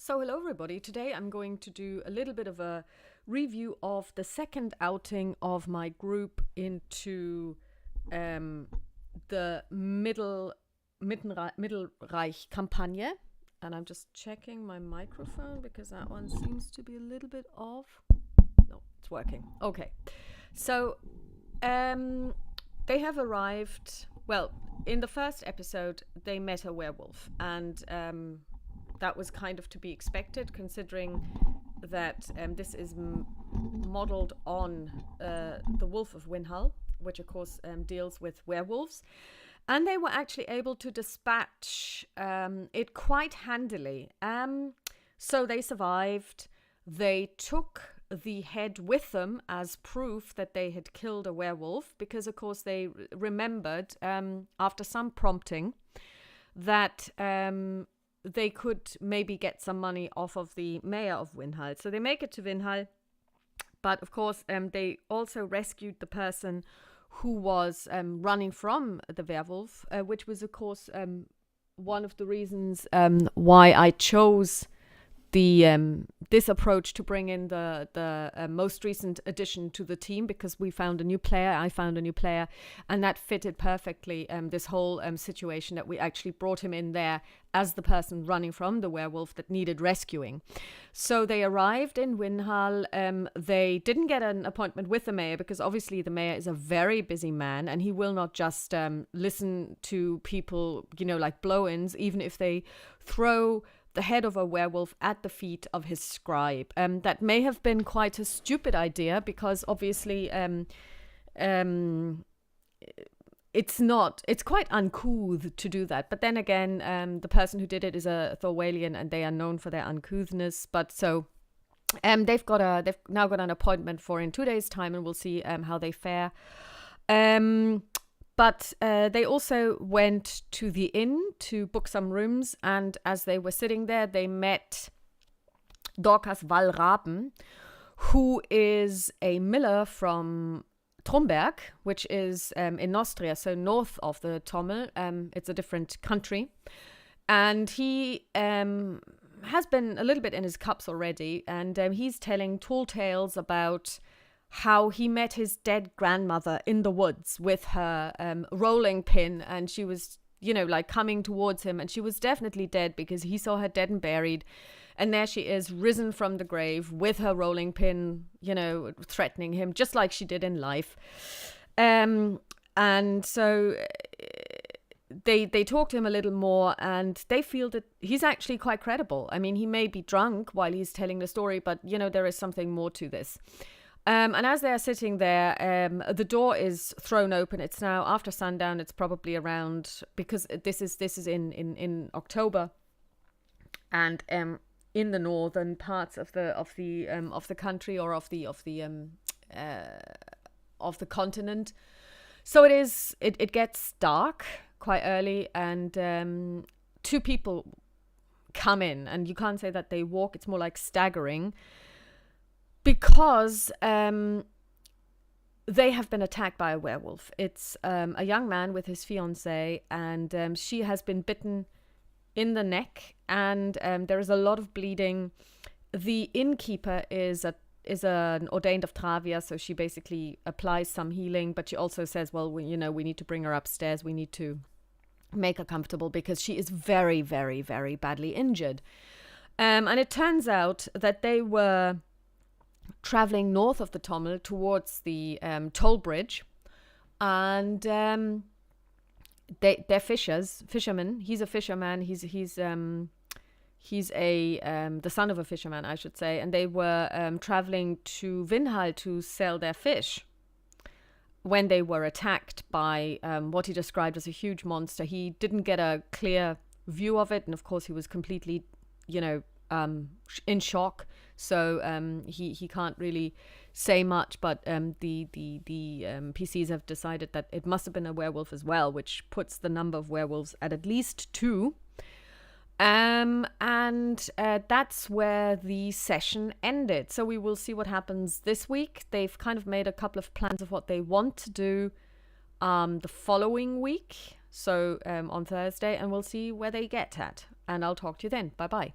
So hello everybody, today I'm going to do a little bit of a review of the second outing of my group into the Mittelreichkampagne. And I'm just checking my microphone because that one seems to be a little bit off. No, it's working. Okay, so they have arrived, well, in the first episode they met a werewolf, and that was kind of to be expected, considering that this is modeled on the Wolf of Winhal, which of course deals with werewolves. And they were actually able to dispatch it quite handily. So they survived. They took the head with them as proof that they had killed a werewolf, because of course they remembered after some prompting that they could maybe get some money off of the mayor of Winhal. So they make it to Winhal, but of course they also rescued the person who was running from the werewolf, which was of course one of the reasons why I chose this approach to bring in the most recent addition to the team, because I found a new player, and that fitted perfectly this whole situation, that we actually brought him in there as the person running from the werewolf that needed rescuing. So they arrived in Winhal. They didn't get an appointment with the mayor, because obviously the mayor is a very busy man, and he will not just listen to people, like blow-ins, even if they throw the head of a werewolf at the feet of his scribe. That may have been quite a stupid idea, because obviously it's quite uncouth to do that. But then again, the person who did it is a Thorwalian, and they are known for their uncouthness. But so they've now got an appointment for in 2 days' time, and we'll see how they fare. But they also went to the inn to book some rooms, and as they were sitting there, they met Dorcas Wallraben, who is a miller from Tromberg, which is in Austria, so north of the Tommel. It's a different country. And he has been a little bit in his cups already, and he's telling tall tales about how he met his dead grandmother in the woods with her rolling pin, and she was, coming towards him, and she was definitely dead, because he saw her dead and buried, and there she is, risen from the grave with her rolling pin, threatening him, just like she did in life. And so they talk to him a little more, and they feel that he's actually quite credible. I mean, he may be drunk while he's telling the story, but, there is something more to this. And as they're sitting there, the door is thrown open. It's now after sundown. It's probably around, because this is in October, and in the northern parts of the country, or of the continent. So it gets dark quite early, and two people come in, and you can't say that they walk. It's more like staggering, because they have been attacked by a werewolf. It's a young man with his fiancée, and she has been bitten in the neck, and there is a lot of bleeding. The innkeeper is an ordained of Travia, so she basically applies some healing, but she also says, well, we need to bring her upstairs. We need to make her comfortable, because she is very, very, very badly injured. And it turns out that they were traveling north of the Tommel towards the toll bridge, and they're fishermen. He's a fisherman. He's the son of a fisherman, I should say, and they were traveling to Winhal to sell their fish when they were attacked by what he described as a huge monster. He didn't get a clear view of it, and of course he was completely, in shock. So he can't really say much, but the PCs have decided that it must have been a werewolf as well, which puts the number of werewolves at least 2. And that's where the session ended. So we will see what happens this week. They've kind of made a couple of plans of what they want to do the following week, so on Thursday, and we'll see where they get at. And I'll talk to you then. Bye-bye.